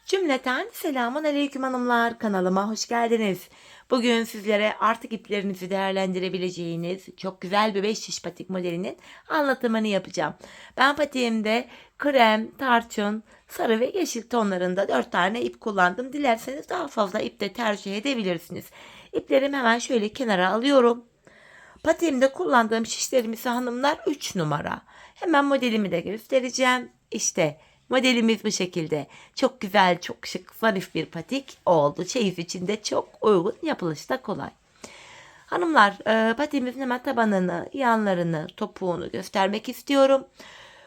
Cümleten selamun aleyküm hanımlar, kanalıma hoş geldiniz. Bugün sizlere artık iplerinizi değerlendirebileceğiniz çok güzel bir 5 şiş patik modelinin anlatımını yapacağım. Ben patiğimde krem, tarçın, sarı ve yeşil tonlarında 4 tane ip kullandım. Dilerseniz daha fazla ip de tercih edebilirsiniz. İplerimi hemen şöyle kenara alıyorum. Patiğimde kullandığım şişlerimi ise hanımlar 3 numara. Hemen modelimi de göstereceğim. İşte modelimiz bu şekilde. Çok güzel, çok şık, zarif bir patik oldu. Çeyiz için de çok uygun, yapılışı da kolay. Hanımlar, patiğimizin hemen tabanını, yanlarını, topuğunu göstermek istiyorum.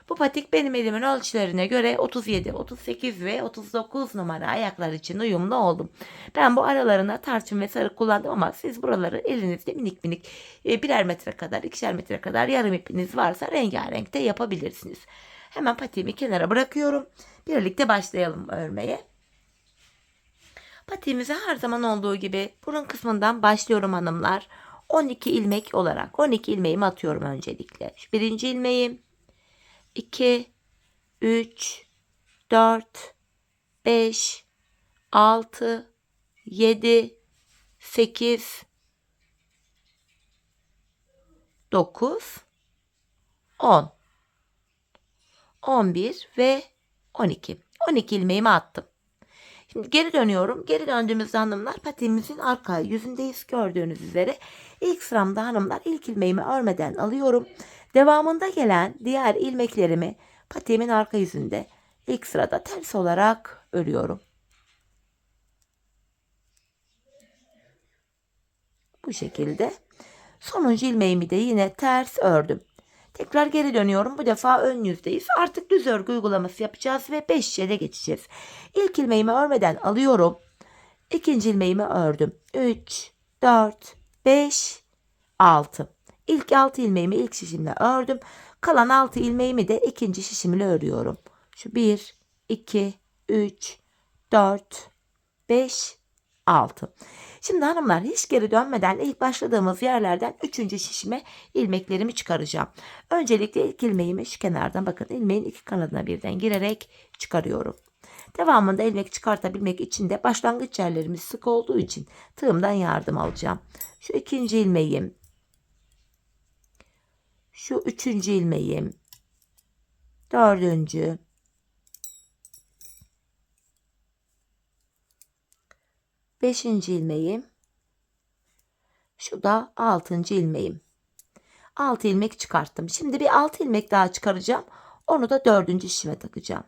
Bu patik benim elimin ölçülerine göre 37, 38 ve 39 numara ayaklar için uyumlu oldum. Ben bu aralarına tarçın ve sarı kullandım ama siz buraları elinizde minik minik birer metre kadar, ikişer metre kadar yarım ipiniz varsa rengarenk de yapabilirsiniz. Hemen patiğimi kenara bırakıyorum. Birlikte başlayalım örmeye. Patiğimize her zaman olduğu gibi burun kısmından başlıyorum hanımlar. 12 ilmek olarak 12 ilmeğimi atıyorum öncelikle. Şu birinci ilmeğim, 2, 3, 4, 5, 6, 7, 8, 9, 10, 11 ve 12. 12 ilmeğimi attım. Şimdi geri dönüyorum. Geri döndüğümüzde hanımlar patiğimizin arka yüzündeyiz. Gördüğünüz üzere ilk sıramda hanımlar ilk ilmeğimi örmeden alıyorum. Devamında gelen diğer ilmeklerimi patiğimin arka yüzünde ilk sırada ters olarak örüyorum. Bu şekilde. Sonuncu ilmeğimi de yine ters ördüm. Tekrar geri dönüyorum. Bu defa ön yüzdeyiz. Artık düz örgü uygulaması yapacağız ve 5 şişe geçeceğiz. İlk ilmeğimi örmeden alıyorum. İkinci ilmeğimi ördüm. 3, 4, 5, 6. İlk 6 ilmeğimi ilk şişimle ördüm. Kalan 6 ilmeğimi de ikinci şişimle örüyorum. Şu 1, 2, 3, 4, 5, 6. Şimdi hanımlar hiç geri dönmeden ilk başladığımız yerlerden 3. şişime ilmeklerimi çıkaracağım. Öncelikle ilk ilmeğimi şu kenardan bakın ilmeğin iki kanadına birden girerek çıkarıyorum. Devamında ilmek çıkartabilmek için de başlangıç yerlerimiz sık olduğu için tığımdan yardım alacağım. Şu ikinci ilmeğim, şu üçüncü ilmeğim, dördüncü, beşinci ilmeğim, şu da altıncı ilmeğim. 6 ilmek çıkarttım. Şimdi bir 6 ilmek daha çıkaracağım. Onu da 4. şişime takacağım.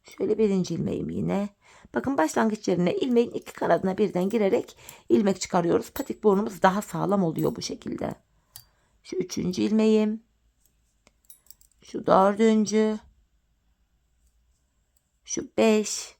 Şöyle birinci ilmeğim yine. Bakın başlangıç yerine ilmeğin iki kanadına birden girerek ilmek çıkarıyoruz. Patik burnumuz daha sağlam oluyor bu şekilde. Şu üçüncü ilmeğim. Şu dördüncü. Şu 5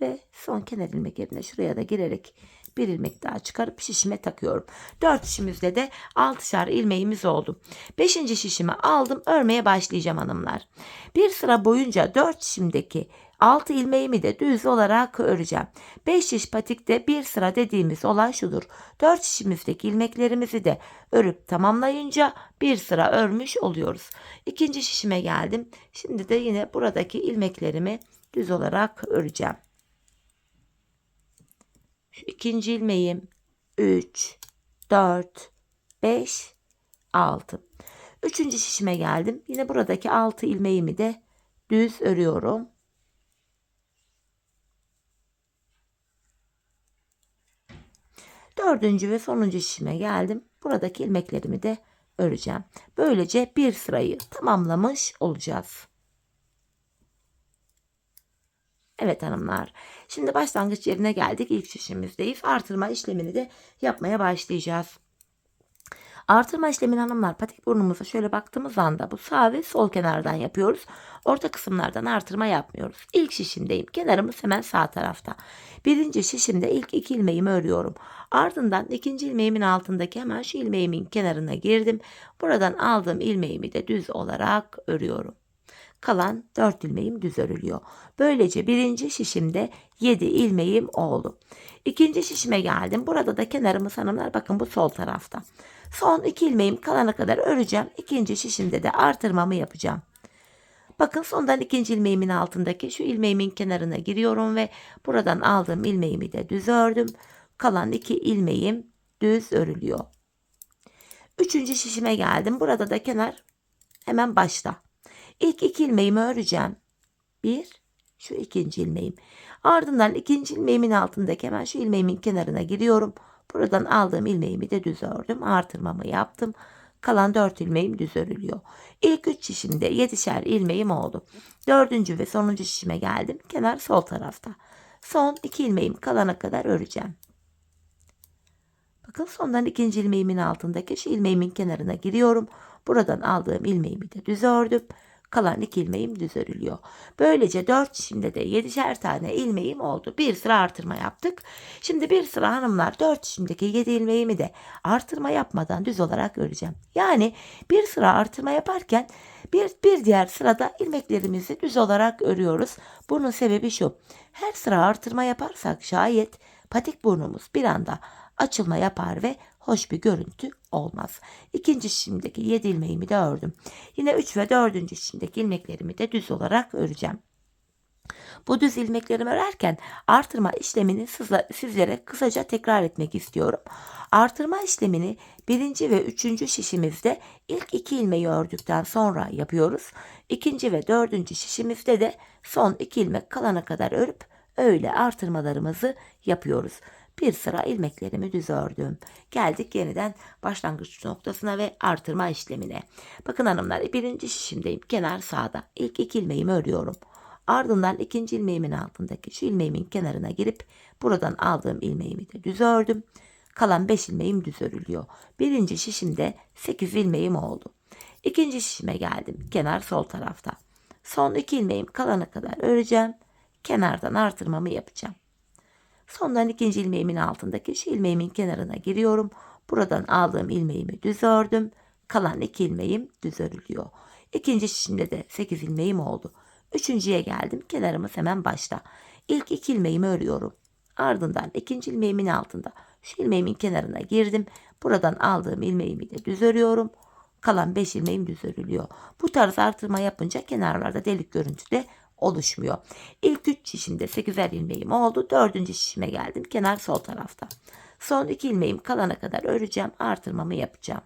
ve son kenar ilmek yerine şuraya da girerek bir ilmek daha çıkarıp şişime takıyorum. 4 şişimizde de 6'şar ilmeğimiz oldu. 5. şişimi aldım, örmeye başlayacağım hanımlar. Bir sıra boyunca 4 şişimdeki 6 ilmeğimi de düz olarak öreceğim. 5 şiş patikte bir sıra dediğimiz olay şudur. 4 şişimizdeki ilmeklerimizi de örüp tamamlayınca bir sıra örmüş oluyoruz. 2. şişime geldim. Şimdi de yine buradaki ilmeklerimi düz olarak öreceğim. Şu ikinci ilmeğim 3, 4, 5, 6. Üçüncü şişime geldim. Yine buradaki 6 ilmeğimi de düz örüyorum. Dördüncü ve sonuncu şişime geldim. Buradaki ilmeklerimi de öreceğim. Böylece bir sırayı tamamlamış olacağız. Evet hanımlar. Şimdi başlangıç yerine geldik. İlk şişimizdeyiz. Artırma işlemini de yapmaya başlayacağız. Artırma işlemini hanımlar patik burnumuza şöyle baktığımız anda bu sağ ve sol kenardan yapıyoruz. Orta kısımlardan artırma yapmıyoruz. İlk şişimdeyim. Kenarımız hemen sağ tarafta. Birinci şişimde ilk 2 ilmeğimi örüyorum. Ardından ikinci ilmeğimin altındaki hemen şu ilmeğimin kenarına girdim. Buradan aldığım ilmeğimi de düz olarak örüyorum. Kalan 4 ilmeğim düz örülüyor. Böylece birinci şişimde 7 ilmeğim oldu. İkinci şişime geldim. Burada da kenarımız hanımlar bakın bu sol tarafta. Son 2 ilmeğim kalana kadar öreceğim. İkinci şişimde de artırmamı yapacağım. Bakın sondan ikinci ilmeğimin altındaki şu ilmeğimin kenarına giriyorum ve buradan aldığım ilmeğimi de düz ördüm. Kalan 2 ilmeğim düz örülüyor. Üçüncü şişime geldim. Burada da kenar hemen başta. İlk 2 ilmeğimi öreceğim. Bir, şu ikinci ilmeğim. Ardından ikinci ilmeğimin altındaki hemen şu ilmeğimin kenarına giriyorum. Buradan aldığım ilmeğimi de düz ördüm. Artırmamı yaptım. Kalan 4 ilmeğim düz örülüyor. İlk 3 şişimde 7'şer ilmeğim oldu. Dördüncü ve sonuncu şişime geldim. Kenar sol tarafta. Son 2 ilmeğim kalana kadar öreceğim. Bakın sondan ikinci ilmeğimin altındaki şu ilmeğimin kenarına giriyorum. Buradan aldığım ilmeğimi de düz ördüm. Kalan 2 ilmeğim düz örülüyor. Böylece 4 şişimde de 7'şer tane ilmeğim oldu. Bir sıra artırma yaptık. Şimdi bir sıra hanımlar 4 şişimdeki 7 ilmeğimi de artırma yapmadan düz olarak öreceğim. Yani bir sıra artırma yaparken bir diğer sırada ilmeklerimizi düz olarak örüyoruz. Bunun sebebi şu. Her sıra artırma yaparsak şayet patik burnumuz bir anda açılma yapar ve hoş bir görüntü olmaz. İkinci şişimdeki 7 ilmeğimi de ördüm. Yine 3 ve 4. şişimdeki ilmeklerimi de düz olarak öreceğim. Bu düz ilmeklerimi örerken artırma işlemini sizlere kısaca tekrar etmek istiyorum. Artırma işlemini 1. ve 3. şişimizde ilk 2 ilmeği ördükten sonra yapıyoruz. 2. ve 4. şişimizde de son 2 ilmek kalana kadar örüp öyle artırmalarımızı yapıyoruz. Bir sıra ilmeklerimi düz ördüm. Geldik yeniden başlangıç noktasına ve artırma işlemine. Bakın hanımlar, birinci şişimdeyim. Kenar sağda. İlk 2 ilmeğimi örüyorum. Ardından ikinci ilmeğimin altındaki şu ilmeğimin kenarına girip buradan aldığım ilmeğimi de düz ördüm. Kalan 5 ilmeğim düz örülüyor. Birinci şişimde 8 ilmeğim oldu. İkinci şişime geldim. Kenar sol tarafta. Son 2 ilmeğim kalana kadar öreceğim. Kenardan artırmamı yapacağım. Sondan ikinci ilmeğimin altındaki şu ilmeğimin kenarına giriyorum. Buradan aldığım ilmeğimi düz ördüm. Kalan 2 ilmeğim düz örülüyor. İkinci şişimde de 8 ilmeğim oldu. Üçüncüye geldim. Kenarımız hemen başta. İlk 2 ilmeğimi örüyorum. Ardından ikinci ilmeğimin altında şu ilmeğimin kenarına girdim. Buradan aldığım ilmeğimi de düz örüyorum. Kalan 5 ilmeğim düz örülüyor. Bu tarz artırma yapınca kenarlarda delik görüntü de oluşmuyor. İlk 3 şişimde 8'er ilmeğim oldu. 4. şişime geldim. Kenar sol tarafta. Son 2 ilmeğim kalana kadar öreceğim. Artırmamı yapacağım.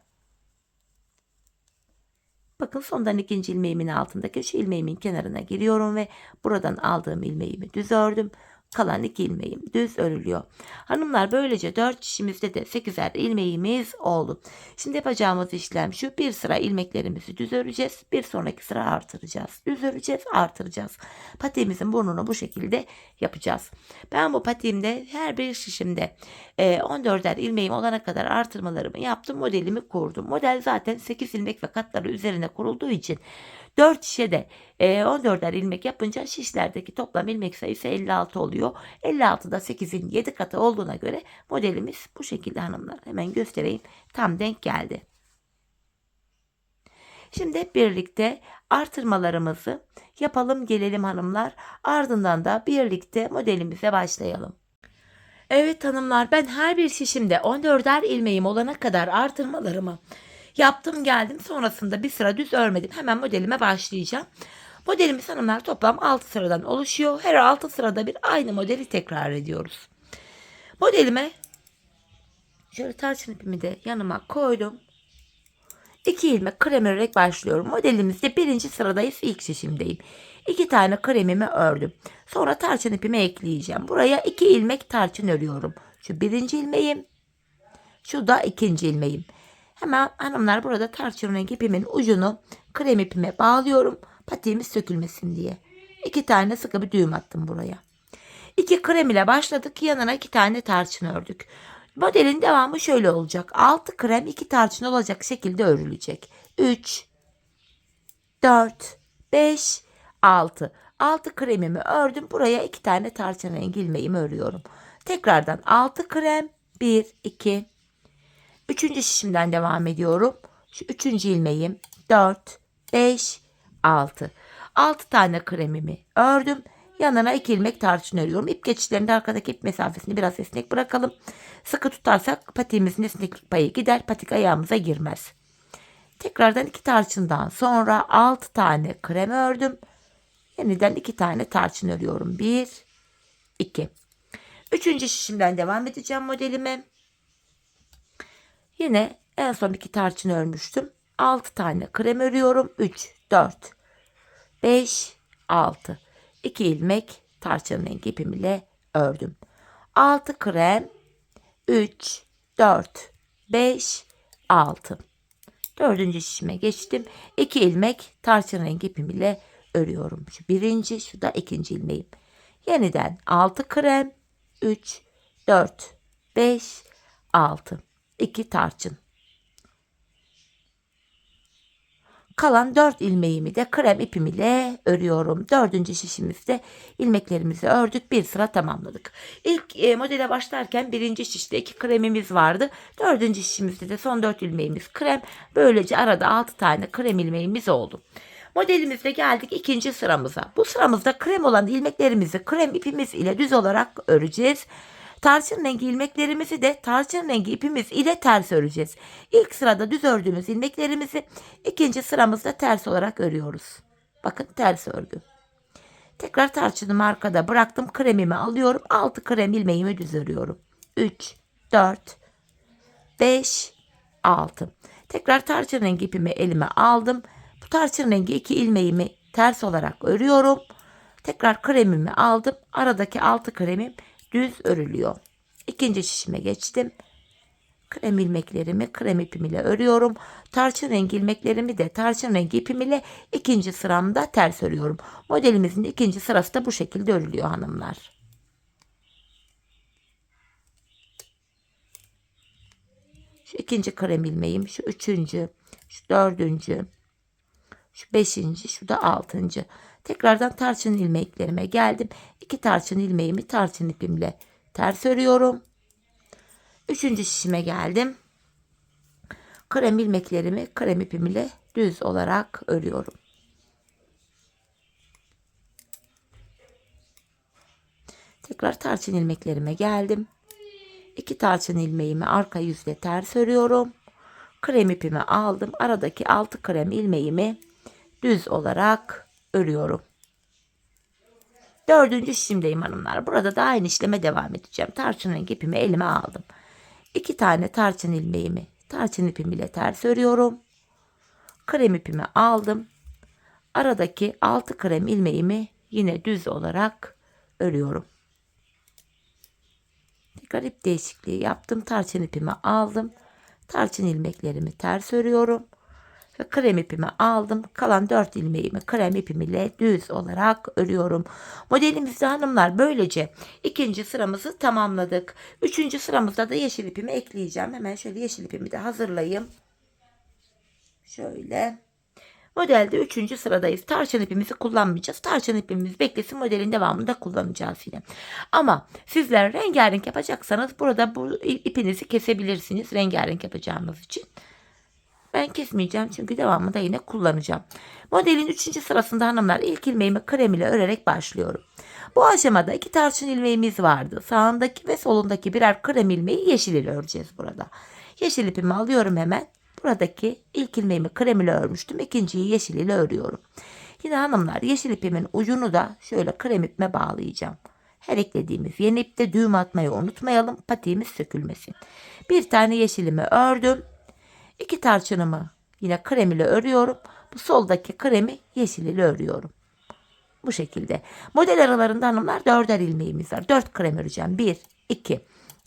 Bakın sondan ikinci ilmeğimin altındaki şu ilmeğimin kenarına giriyorum ve buradan aldığım ilmeğimi düz ördüm. Kalan 2 ilmeğim düz örülüyor. Hanımlar, böylece 4 şişimizde de 8'er ilmeğimiz oldu. Şimdi yapacağımız işlem şu: bir sıra ilmeklerimizi düz öreceğiz. Bir sonraki sıra artıracağız. Düz öreceğiz, artıracağız. Patiğimizin burnunu bu şekilde yapacağız. Ben bu patiğimde her bir şişimde 14'er ilmeğim olana kadar artırmalarımı yaptım. Modelimi kurdum. Model zaten 8 ilmek ve katları üzerine kurulduğu için 4 şişede 14'er ilmek yapınca şişlerdeki toplam ilmek sayısı 56 oluyor. 56'da 8'in 7 katı olduğuna göre modelimiz bu şekilde hanımlar. Hemen göstereyim. Tam denk geldi. Şimdi hep birlikte artırmalarımızı yapalım gelelim hanımlar. Ardından da birlikte modelimize başlayalım. Evet hanımlar, ben her bir şişimde 14'er ilmeğim olana kadar artırmalarımı yaptım geldim. Sonrasında bir sıra düz örmedim. Hemen modelime başlayacağım. Modelimiz hanımlar toplam 6 sıradan oluşuyor. Her 6 sırada bir aynı modeli tekrar ediyoruz. Modelime şöyle tarçın ipimi de yanıma koydum. 2 ilmek krem örerek başlıyorum. Modelimizde birinci sıradayız. İlk şişimdeyim. 2 tane kremimi ördüm. Sonra tarçın ipimi ekleyeceğim. Buraya 2 ilmek tarçın örüyorum. Şu birinci ilmeğim. Şu da ikinci ilmeğim. Hemen hanımlar burada tarçın rengi ipimin ucunu krem ipime bağlıyorum. Patiğimiz sökülmesin diye. 2 tane sıkı bir düğüm attım buraya. 2 krem ile başladık. Yanına 2 tane tarçın ördük. Modelin devamı şöyle olacak. 6 krem 2 tarçın olacak şekilde örülecek. 3, 4, 5, 6. 6 kremimi ördüm. Buraya 2 tane tarçın rengi ilmeğimi örüyorum. Tekrardan 6 krem. 1, 2. Üçüncü şişimden devam ediyorum. Şu üçüncü ilmeğim. 4, 5, 6. 6 tane kremimi ördüm. Yanına 2 ilmek tarçın örüyorum. İp geçişlerinde arkadaki ip mesafesini biraz esnek bırakalım. Sıkı tutarsak patiğimizin esneklik payı gider. Patik ayağımıza girmez. Tekrardan 2 tarçından sonra 6 tane krem ördüm. Yeniden 2 tane tarçın örüyorum. 1, 2. Üçüncü şişimden devam edeceğim modelime. Yine en son 2 tarçın örmüştüm. 6 tane krem örüyorum. 3, 4, 5, 6. 2 ilmek tarçın rengi ipim ile ördüm. 6 krem, 3, 4, 5, 6. Dördüncü şişime geçtim. 2 ilmek tarçın rengi ipim ile örüyorum. Şu birinci, şu da ikinci ilmeğim. Yeniden 6 krem, 3, 4, 5, 6. 2 tarçın. Kalan 4 ilmeğimi de krem ipim ile örüyorum. Dördüncü şişimizde ilmeklerimizi ördük. Bir sıra tamamladık. İlk modele başlarken birinci şişte 2 kremimiz vardı. Dördüncü şişimizde de son 4 ilmeğimiz krem. Böylece arada 6 tane krem ilmeğimiz oldu. Modelimizde geldik ikinci sıramıza. Bu sıramızda krem olan ilmeklerimizi krem ipimiz ile düz olarak öreceğiz. Tarçın rengi ilmeklerimizi de tarçın rengi ipimiz ile ters öreceğiz. İlk sırada düz ördüğümüz ilmeklerimizi ikinci sıramızda ters olarak örüyoruz. Bakın ters ördüm. Tekrar tarçınımı arkada bıraktım. Kremimi alıyorum. 6 krem ilmeğimi düz örüyorum. 3, 4, 5, 6. Tekrar tarçın rengi ipimi elime aldım. Bu tarçın rengi 2 ilmeğimi ters olarak örüyorum. Tekrar kremimi aldım. Aradaki 6 kremim düz örülüyor. İkinci şişime geçtim. Krem ilmeklerimi krem ipim ile örüyorum. Tarçın rengi ilmeklerimi de tarçın rengi ipim ile ikinci sıramda ters örüyorum. Modelimizin ikinci sırası da bu şekilde örülüyor hanımlar. Şu ikinci krem ilmeğim, şu üçüncü, şu dördüncü, şu beşinci, şu da altıncı. Tekrardan tarçın ilmeklerime geldim. 2 tarçın ilmeğimi tarçın ipimle ters örüyorum. Üçüncü şişime geldim. Krem ilmeklerimi krem ipim ile düz olarak örüyorum. Tekrar tarçın ilmeklerime geldim. 2 tarçın ilmeğimi arka yüzle ters örüyorum. Krem ipimi aldım. Aradaki 6 krem ilmeğimi düz olarak örüyorum. Dördüncü şişimdeyim hanımlar. Burada da aynı işleme devam edeceğim. Tarçın rengi ipimi elime aldım. 2 tane tarçın ilmeğimi tarçın ipim ile ters örüyorum. Krem ipimi aldım. Aradaki 6 krem ilmeğimi yine düz olarak örüyorum. Tekrar ip değişikliği yaptım. Tarçın ipimi aldım. Tarçın ilmeklerimi ters örüyorum. Ve krem ipimi aldım. Kalan 4 ilmeğimi krem ipim ile düz olarak örüyorum. Modelimizde hanımlar böylece ikinci sıramızı tamamladık. Üçüncü sıramızda da yeşil ipimi ekleyeceğim. Hemen şöyle yeşil ipimi de hazırlayayım. Şöyle. Modelde 3. sıradayız. Tarçın ipimizi kullanmayacağız. Tarçın ipimiz beklesin, modelin devamında kullanacağız yine. Ama sizler rengarenk yapacaksanız burada bu ipinizi kesebilirsiniz rengarenk yapacağımız için. Ben kesmeyeceğim çünkü devamında yine kullanacağım. Modelin 3. sırasında hanımlar ilk ilmeğimi krem ile örerek başlıyorum. Bu aşamada 2 tarçın ilmeğimiz vardı. Sağındaki ve solundaki birer krem ilmeği yeşil ile öreceğiz burada. Yeşil ipimi alıyorum hemen. Buradaki ilk ilmeğimi krem ile örmüştüm. İkinciyi yeşil ile örüyorum. Yine hanımlar yeşil ipimin ucunu da şöyle krem ipime bağlayacağım. Her eklediğimiz yeni ipte düğüm atmayı unutmayalım. Patiğimiz sökülmesin. Bir tane yeşilimi ördüm. 2 tarçınımı yine krem ile örüyorum. Bu soldaki kremi yeşil ile örüyorum. Bu şekilde. Model aralarında hanımlar 4'er ilmeğimiz var. 4 krem öreceğim. 1, 2,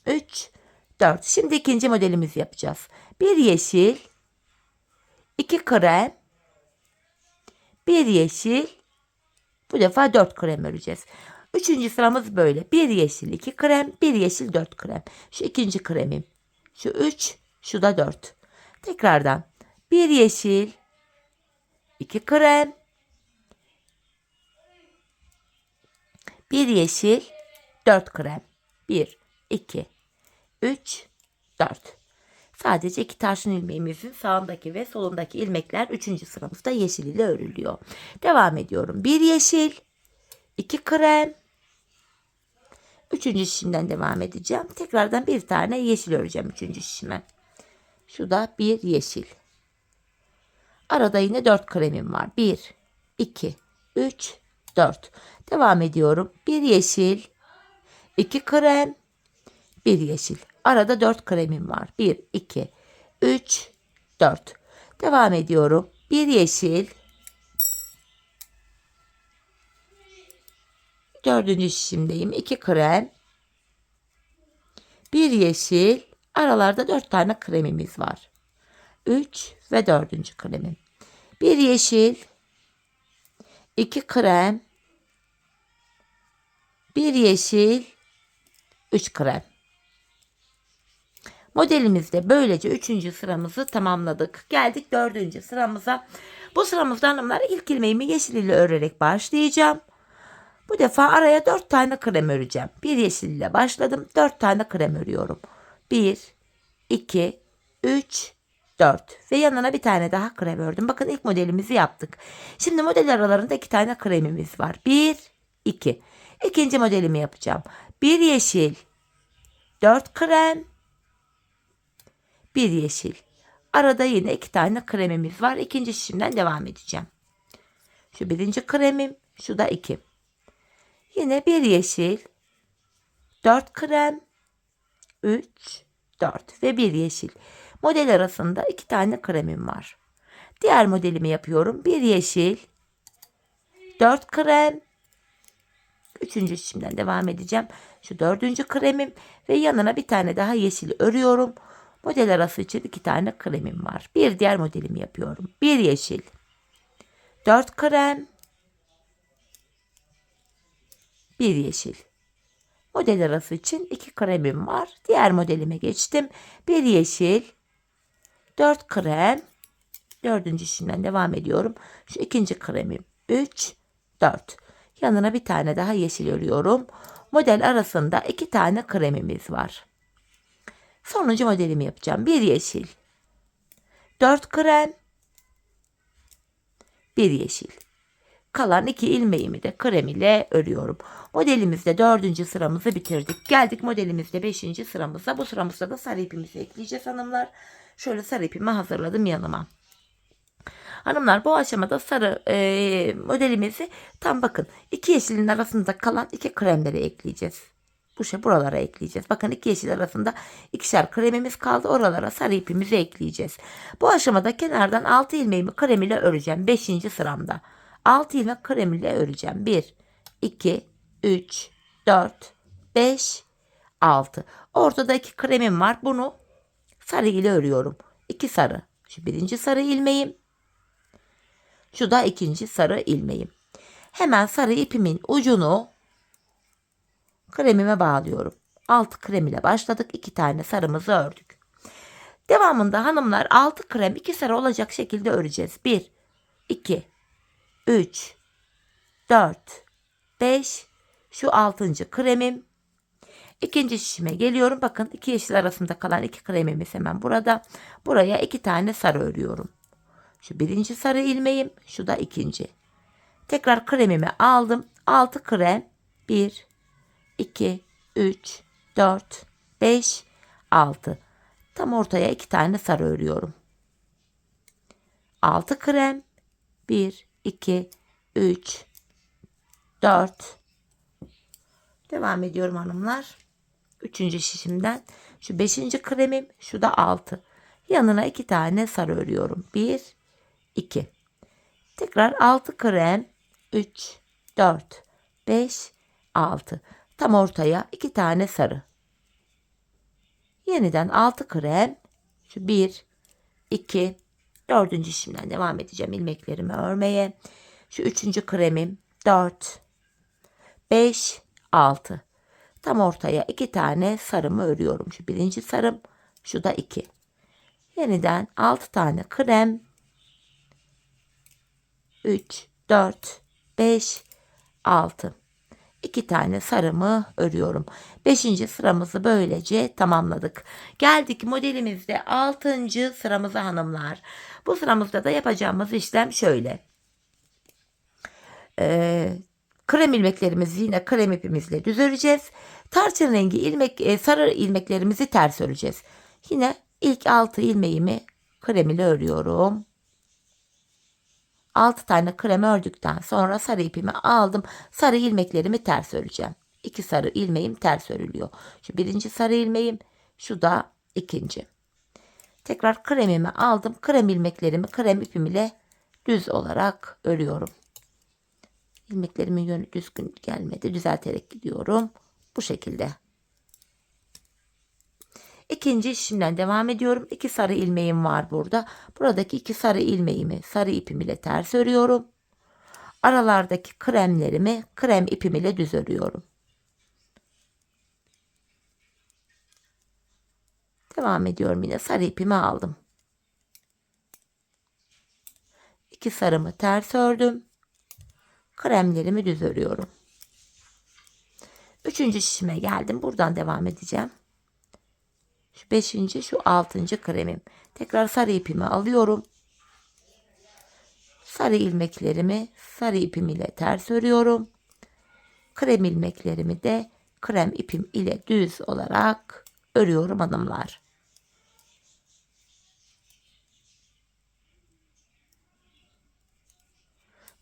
3, 4. Şimdi ikinci modelimizi yapacağız. 1 yeşil, 2 krem, 1 yeşil. Bu defa 4 krem öreceğiz. Üçüncü sıramız böyle. 1 yeşil, 2 krem, 1 yeşil, 4 krem. Şu ikinci kremim. Şu 3, şu da 4. Tekrardan 1 yeşil, 2 krem, 1 yeşil, 4 krem. 1, 2, 3, 4. Sadece 2 tarçın ilmeğimizin sağındaki ve solundaki ilmekler 3. sıramızda yeşil ile örülüyor. Devam ediyorum. 1 yeşil, 2 krem. 3. şişimden devam edeceğim. Tekrardan bir tane yeşil öreceğim 3. şişime. Şu da 1 yeşil. Arada yine 4 kremim var. 1, 2, 3, 4. Devam ediyorum. 1 yeşil, 2 krem, 1 yeşil. Arada 4 kremim var. 1, 2, 3, 4. Devam ediyorum. 1 yeşil, dördüncü şişimdeyim. 2 krem, 1 yeşil. Aralarda 4 tane kremimiz var. 3 ve dördüncü kremim. 1 yeşil, 2 krem, 1 yeşil, 3 krem. Modelimizde böylece 3. sıramızı tamamladık. Geldik 4. sıramıza. Bu sıramızda hanımlar ilk ilmeğimi yeşil ile örerek başlayacağım. Bu defa araya 4 tane krem öreceğim. 1 yeşil ile başladım. 4 tane krem örüyorum. 1, 2, 3, 4 ve yanına bir tane daha krem ördüm. Bakın ilk modelimizi yaptık. Şimdi model aralarında 2 tane kremimiz var. 1, 2. İkinci modelimi yapacağım. 1 yeşil, 4 krem, 1 yeşil. Arada yine 2 tane kremimiz var. İkinci şişimden devam edeceğim. Şu birinci kremim, şu da 2. Yine 1 yeşil, 4 krem, 3, 4 ve 1 yeşil. Model arasında 2 tane kremim var. Diğer modelimi yapıyorum. 1 yeşil, 4 krem, 3. şişimden devam edeceğim. Şu 4. kremim ve yanına bir tane daha yeşil örüyorum. Model arası için 2 tane kremim var. Bir diğer modelimi yapıyorum. 1 yeşil, 4 krem, 1 yeşil. Model arası için 2 kremim var. Diğer modelime geçtim. 1 yeşil, 4 krem, 4. şişimden devam ediyorum. Şu ikinci kremim 3, 4. Yanına bir tane daha yeşil örüyorum. Model arasında 2 tane kremimiz var. Sonuncu modelimi yapacağım. 1 yeşil, 4 krem, 1 yeşil. Kalan 2 ilmeğimi de krem ile örüyorum. Modelimizde 4. sıramızı bitirdik. Geldik modelimizde 5. sıramıza. Bu sıramızda da sarı ipimizi ekleyeceğiz hanımlar. Şöyle sarı ipimi hazırladım yanıma. Hanımlar bu aşamada sarı modelimizi tam bakın 2 yeşilin arasında kalan 2 kremleri ekleyeceğiz. Buralara ekleyeceğiz. Bakın 2 yeşil arasında ikişer kremimiz kaldı. Oralara sarı ipimizi ekleyeceğiz. Bu aşamada kenardan 6 ilmeğimi krem ile öreceğim. 5. sıramda. 6 ilmek krem ile öreceğim. 1, 2, 3, 4, 5, 6. Ortada 2 kremim var. Bunu sarı ile örüyorum. 2 sarı. Şu birinci sarı ilmeğim. Şu da ikinci sarı ilmeğim. Hemen sarı ipimin ucunu kremime bağlıyorum. 6 krem ile başladık. 2 tane sarımızı ördük. Devamında hanımlar 6 krem 2 sarı olacak şekilde öreceğiz. 1, 2, 3, 4, 5. Şu 6. kremim. İkinci şişime geliyorum. Bakın 2 yeşil arasında kalan 2 kremimiz hemen burada. Buraya 2 tane sarı örüyorum. Şu birinci sarı ilmeğim. Şu da ikinci. Tekrar kremimi aldım. 6 krem. 1, 2, 3, 4, 5, 6. Tam ortaya 2 tane sarı örüyorum. 6 krem. 1, 2, 3, 4. Devam ediyorum hanımlar. 3. şişimden. Şu 5. kremim. Şu da 6. Yanına 2 tane sarı örüyorum. 1, 2. Tekrar 6 krem. 3, 4, 5, 6. Tam ortaya 2 tane sarı. Yeniden 6 krem. Şu 1, 2, 4. şişimden devam edeceğim ilmeklerimi örmeye. Şu 3. kremim. 4, 5, 6. Tam ortaya 2 tane sarımı örüyorum. Şu birinci sarım. Şu da 2. Yeniden 6 tane krem. 3, 4, 5, 6. 2 tane sarımı örüyorum. 5. sıramızı böylece tamamladık. Geldik modelimizde 6. sıramıza hanımlar. Bu sıramızda da yapacağımız işlem şöyle. Krem ilmeklerimizi yine krem ipimizle düz öreceğiz. Tarçın rengi sarı ilmeklerimizi ters öreceğiz. Yine ilk 6 ilmeğimi krem ile örüyorum. 6 tane krem ördükten sonra sarı ipimi aldım. Sarı ilmeklerimi ters öreceğim. 2 sarı ilmeğim ters örülüyor. Şu birinci sarı ilmeğim, şu da ikinci. Tekrar kremimi aldım. Krem ilmeklerimi krem ipim ile düz olarak örüyorum. İlmeklerimin yönü düzgün gelmedi. Düzelterek gidiyorum. Bu şekilde. İkinci şişimden devam ediyorum. 2 sarı ilmeğim var burada. Buradaki 2 sarı ilmeğimi sarı ipim ile ters örüyorum. Aralardaki kremlerimi krem ipim ile düz örüyorum. Devam ediyorum, yine sarı ipimi aldım. 2 sarımı ters ördüm. Kremlerimi düz örüyorum. Üçüncü şişime geldim. Buradan devam edeceğim. Şu beşinci, şu altıncı kremim. Tekrar sarı ipimi alıyorum. Sarı ilmeklerimi sarı ipim ile ters örüyorum. Krem ilmeklerimi de krem ipim ile düz olarak örüyorum hanımlar.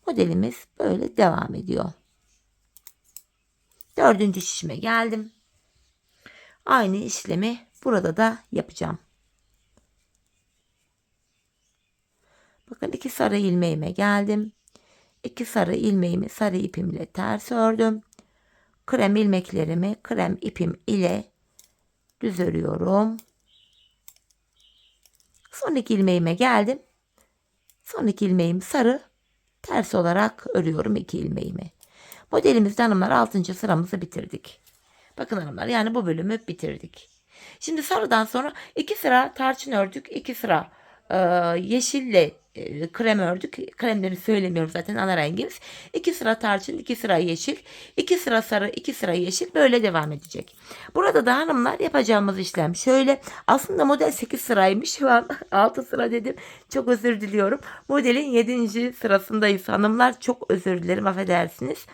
Modelimiz böyle devam ediyor. Dördüncü şişime geldim. Aynı işlemi burada da yapacağım. Bakın 2 sarı ilmeğime geldim. 2 sarı ilmeğimi sarı ipim ile ters ördüm. Krem ilmeklerimi krem ipim ile düz örüyorum. Son 2 ilmeğime geldim. Son 2 ilmeğim sarı, ters olarak örüyorum 2 ilmeğimi. Modelimizde hanımlar 6. sıramızı bitirdik. Bakın hanımlar, yani bu bölümü bitirdik. Şimdi sarıdan sonra 2 sıra tarçın ördük. 2 sıra yeşille krem ördük. Kremleri söylemiyorum zaten, ana rengimiz. 2 sıra tarçın, 2 sıra yeşil, 2 sıra sarı, 2 sıra yeşil, böyle devam edecek. Burada da hanımlar yapacağımız işlem şöyle. Aslında model 8 sıraymış. Şu an 6 sıra dedim. Çok özür diliyorum. Modelin 7. sırasındayız hanımlar. Çok özür dilerim, affedersiniz.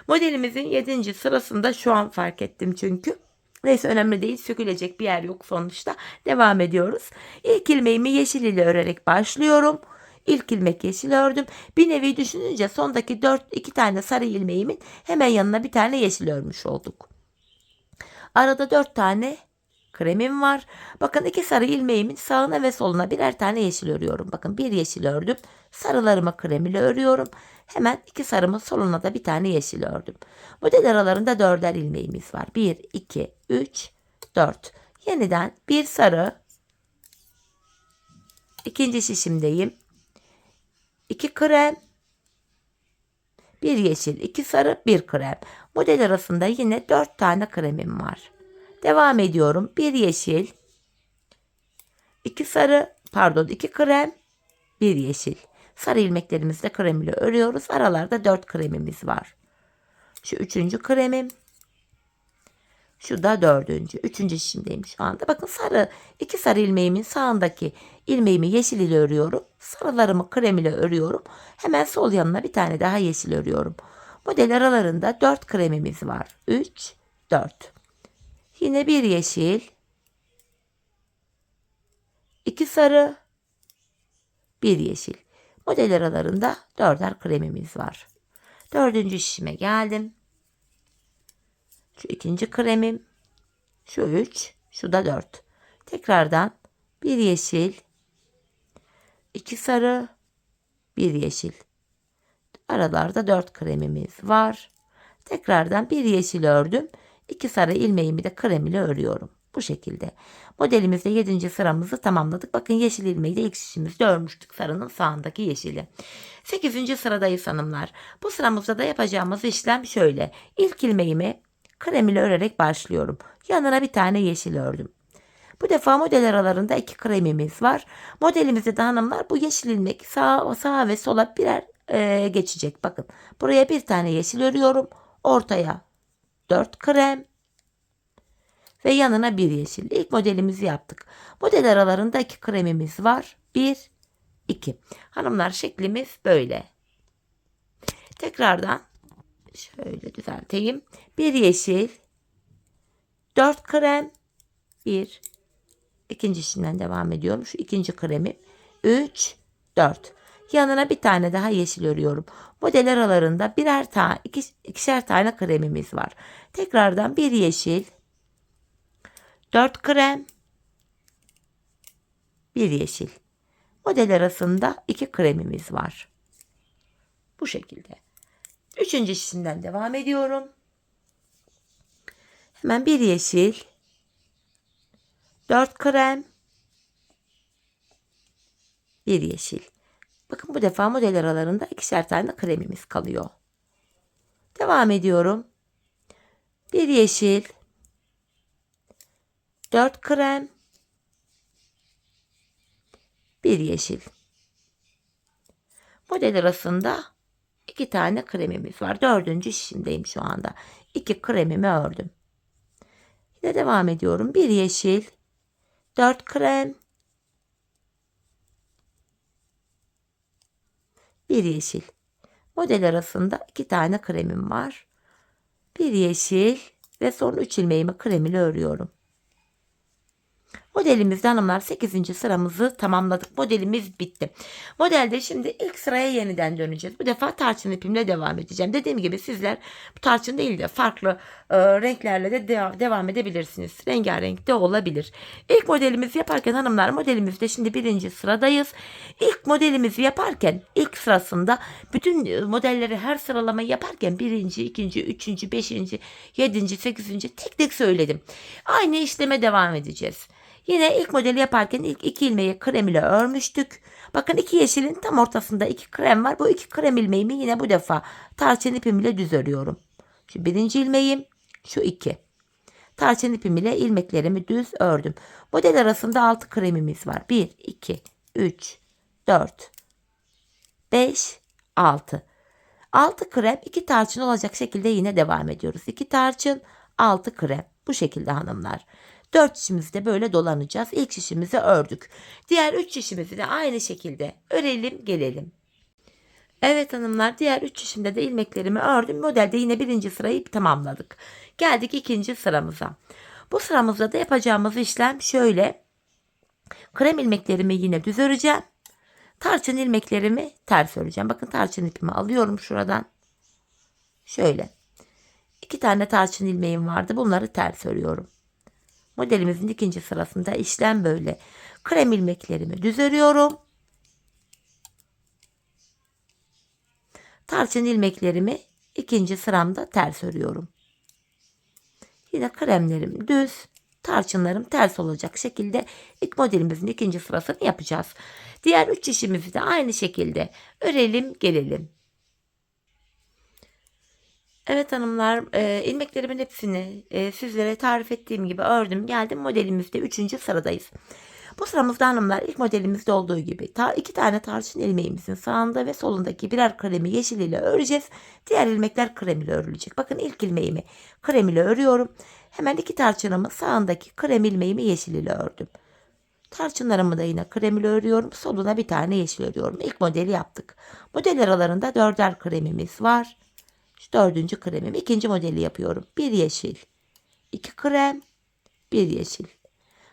Modelimizin 7. sırasında şu an fark ettim çünkü. Neyse, önemli değil. Sökülecek bir yer yok sonuçta. Devam ediyoruz. İlk ilmeğimi yeşil ile örerek başlıyorum. İlk ilmek yeşil ördüm. Bir nevi düşününce sondaki 2 tane sarı ilmeğimin hemen yanına bir tane yeşil örmüş olduk. Arada 4 tane kremim var. Bakın 2 sarı ilmeğimin sağına ve soluna birer tane yeşil örüyorum. Bakın bir yeşil ördüm. Sarılarımı krem ile örüyorum. Hemen 2 sarımın soluna da bir tane yeşil ördüm. Model aralarında 4'er ilmeğimiz var. 1, 2, 3, 4. Yeniden bir sarı. İkinci şişimdeyim. 2 krem. Bir yeşil, 2 sarı, 1 krem. Model arasında yine 4 tane kremim var. Devam ediyorum. 1 yeşil, 2 sarı, pardon 2 krem, 1 yeşil. Sarı ilmeklerimizle krem ile örüyoruz. Aralarda 4 kremimiz var. Şu 3. kremim. Şu da 4. 3. şişimdeyim şu anda. Bakın sarı, 2 sarı ilmeğimin sağındaki ilmeğimi yeşil ile örüyorum. Sarılarımı krem ile örüyorum. Hemen sol yanına bir tane daha yeşil örüyorum. Model aralarında 4 kremimiz var. 3, 4. Yine bir yeşil, 2 sarı, 1 yeşil. Model aralarında 4'er kremimiz var. 4. şişime geldim. Şu 2. kremim, şu 3, şu da 4. Tekrardan bir yeşil, 2 sarı, 1 yeşil. Aralarda 4 kremimiz var. Tekrardan bir yeşil ördüm. 2 sarı ilmeğimi de krem ile örüyorum. Bu şekilde. Modelimizde 7. sıramızı tamamladık. Bakın yeşil ilmeği de ilk şişimizde örmüştük. Sarının sağındaki yeşili. 8. sıradayız hanımlar. Bu sıramızda da yapacağımız işlem şöyle. İlk ilmeğimi krem ile örerek başlıyorum. Yanına bir tane yeşil ördüm. Bu defa model aralarında 2 kremimiz var. Modelimizde de hanımlar bu yeşil ilmek sağa ve sola birer geçecek. Bakın buraya bir tane yeşil örüyorum. Ortaya 4 krem ve yanına bir yeşil. İlk modelimizi yaptık. Model aralarında 2 kremimiz var. 1, 2. Hanımlar, şeklimiz böyle. Tekrardan şöyle düzelteyim. Bir yeşil, 4 krem, 1. İkinci şişimden devam ediyorum. Şu 2. kremim. 3, 4. Yanına bir tane daha yeşil örüyorum. Model aralarında birer tane, ikişer tane kremimiz var. Tekrardan bir yeşil, 4 krem, bir yeşil. Model arasında 2 kremimiz var. Bu şekilde. Üçüncü şişimden devam ediyorum. Hemen bir yeşil, 4 krem, bir yeşil. Bakın bu defa model aralarında ikişer tane kremimiz kalıyor. Devam ediyorum. Bir yeşil, 4 krem, bir yeşil. Model arasında 2 tane kremimiz var. Dördüncü şişimdeyim şu anda. 2 kremimi ördüm. Yine devam ediyorum. Bir yeşil, 4 krem, bir yeşil. Model arasında 2 tane kremim var. Bir yeşil ve son 3 ilmeğimi krem ile örüyorum. Modelimizde hanımlar 8. sıramızı tamamladık. Modelimiz bitti. Modelde şimdi ilk sıraya yeniden döneceğiz. Bu defa tarçın ipimle devam edeceğim. Dediğim gibi sizler bu tarçın değil de farklı renklerle de devam edebilirsiniz. Rengarenk de olabilir. İlk modelimizi yaparken hanımlar modelimizde şimdi 1. sıradayız. İlk modelimizi yaparken ilk sırasında bütün modelleri her sıralamayı yaparken 1. 2. 3. 5. 7. 8. tek tek söyledim. Aynı işleme devam edeceğiz. Yine ilk modeli yaparken ilk 2 ilmeği krem ile örmüştük. Bakın 2 yeşilin tam ortasında 2 krem var. Bu 2 krem ilmeğimi yine bu defa tarçın ipim ile düz örüyorum. Şu 1. ilmeğim, şu 2. Tarçın ipim ile ilmeklerimi düz ördüm. Model arasında 6 kremimiz var. 1, 2, 3, 4, 5, 6. 6 krem 2 tarçın olacak şekilde yine devam ediyoruz. 2 tarçın 6 krem. Bu şekilde hanımlar. 4 şişimizi de böyle dolanacağız. İlk şişimizi ördük. Diğer 3 şişimizi de aynı şekilde örelim gelelim. Evet hanımlar diğer 3 şişimde de ilmeklerimi ördüm. Modelde yine 1. sırayı tamamladık. Geldik 2. sıramıza. Bu sıramızda da yapacağımız işlem şöyle. Krem ilmeklerimi yine düz öreceğim. Tarçın ilmeklerimi ters öreceğim. Bakın tarçın ipimi alıyorum şuradan. Şöyle. 2 tane tarçın ilmeğim vardı. Bunları ters örüyorum. Modelimizin 2. sırasında işlem böyle. Krem ilmeklerimi düz örüyorum. Tarçın ilmeklerimi 2. sıramda ters örüyorum. Yine kremlerim düz, tarçınlarım ters olacak şekilde ilk modelimizin 2. sırasını yapacağız. Diğer 3 işimizi de aynı şekilde örelim gelelim. Evet hanımlar ilmeklerimin hepsini sizlere tarif ettiğim gibi ördüm geldim modelimizde 3. sıradayız. Bu sıramızda hanımlar ilk modelimizde olduğu gibi 2 tane tarçın ilmeğimizin sağında ve solundaki birer kremi yeşil ile öreceğiz. Diğer ilmekler krem ile örülecek. Bakın ilk ilmeğimi krem ile örüyorum. Hemen 2 tarçınımın sağındaki krem ilmeğimi yeşil ile ördüm. Tarçınlarımı da yine krem ile örüyorum. Soluna bir tane yeşil örüyorum. İlk modeli yaptık. Model aralarında 4'er kremimiz var. Şu 4. kremim. 2. modeli yapıyorum. 1 yeşil, 2 krem, 1 yeşil.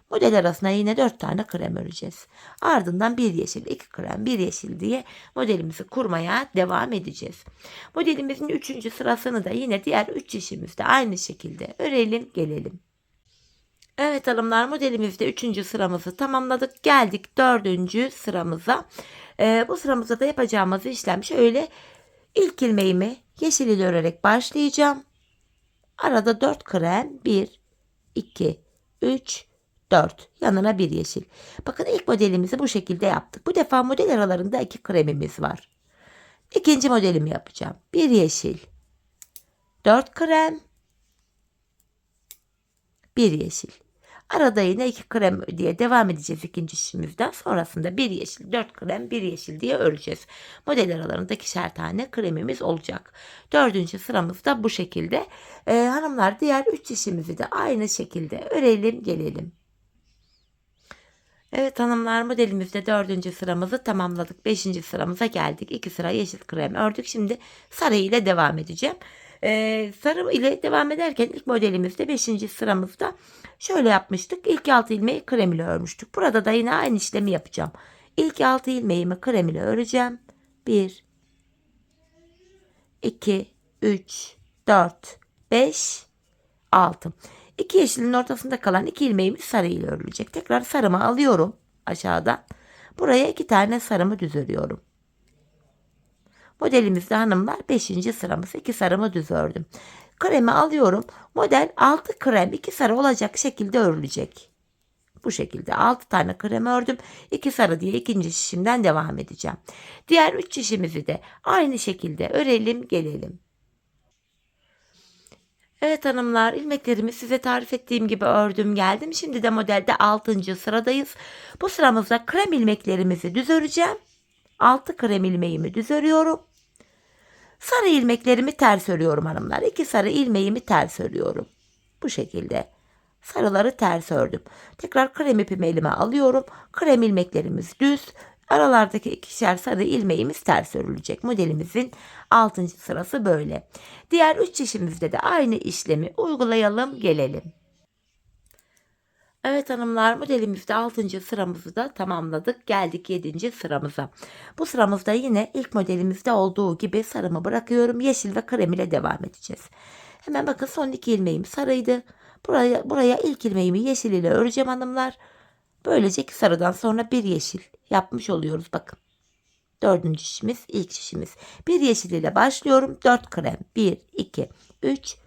Model arasına yine 4 tane krem öreceğiz. Ardından 1 yeşil, 2 krem, 1 yeşil diye modelimizi kurmaya devam edeceğiz. Modelimizin 3. sırasını da yine diğer 3 işimizde aynı şekilde örelim gelelim. Evet hanımlar modelimizde 3. sıramızı tamamladık. Geldik 4. sıramıza. Bu sıramızda da yapacağımız işlem şöyle. İlk ilmeğimi yeşil ile örerek başlayacağım. Arada 4 krem 1, 2, 3, 4. Yanına 1 yeşil. Bakın ilk modelimizi bu şekilde yaptık. Bu defa model aralarında 2 kremimiz var. İkinci modelimi yapacağım. 1 yeşil, 4 krem, 1 yeşil. Arada yine 2 krem diye devam edeceğiz ikinci şişimizden. Sonrasında 1 yeşil, 4 krem, 1 yeşil diye öreceğiz. Model aralarında 2'şer tane kremimiz olacak. 4. sıramızda bu şekilde. Hanımlar diğer 3 şişimizi de aynı şekilde örelim gelelim. Evet hanımlar modelimizde 4. sıramızı tamamladık. 5. sıramıza geldik. 2 sıra yeşil krem ördük. Şimdi sarı ile devam edeceğim. Sarı ile devam ederken ilk modelimizde 5. sıramızda şöyle yapmıştık. İlk 6 ilmeği krem ile örmüştük. Burada da yine aynı işlemi yapacağım. İlk 6 ilmeğimi krem ile öreceğim. 1, 2, 3, 4, 5, 6. 2 yeşilin ortasında kalan 2 ilmeğimiz sarı ile örülecek. Tekrar sarımı alıyorum aşağıdan. Buraya 2 tane sarımı düz örüyorum. Modelimizde hanımlar 5. sıramız. 2 sarımı düz ördüm. Kremi alıyorum. Model 6 krem 2 sarı olacak şekilde örülecek. Bu şekilde 6 tane krem ördüm. 2 sarı diye ikinci şişimden devam edeceğim. Diğer 3 şişimizi de aynı şekilde örelim gelelim. Evet hanımlar, ilmeklerimi size tarif ettiğim gibi ördüm geldim. Şimdi de modelde 6. sıradayız. Bu sıramızda krem ilmeklerimizi düz öreceğim. 6 krem ilmeğimi düz örüyorum. Sarı ilmeklerimi ters örüyorum hanımlar. 2 sarı ilmeğimi ters örüyorum. Bu şekilde sarıları ters ördüm. Tekrar krem ipimi elime alıyorum. Krem ilmeklerimiz düz. Aralardaki 2'şer sarı ilmeğimiz ters örülecek. Modelimizin 6. sırası böyle. Diğer 3 şişimizde de aynı işlemi uygulayalım gelelim. Evet hanımlar, modelimizde 6. sıramızı da tamamladık. Geldik 7. sıramıza. Bu sıramızda yine ilk modelimizde olduğu gibi sarımı bırakıyorum. Yeşil ve krem ile devam edeceğiz. Hemen bakın, son 2 ilmeğim sarıydı. Buraya ilk ilmeğimi yeşil ile öreceğim hanımlar. Böylece 2 sarıdan sonra bir yeşil yapmış oluyoruz bakın. 4. şişimiz, ilk şişimiz. Bir yeşil ile başlıyorum. 4 krem. 1, 2, 3,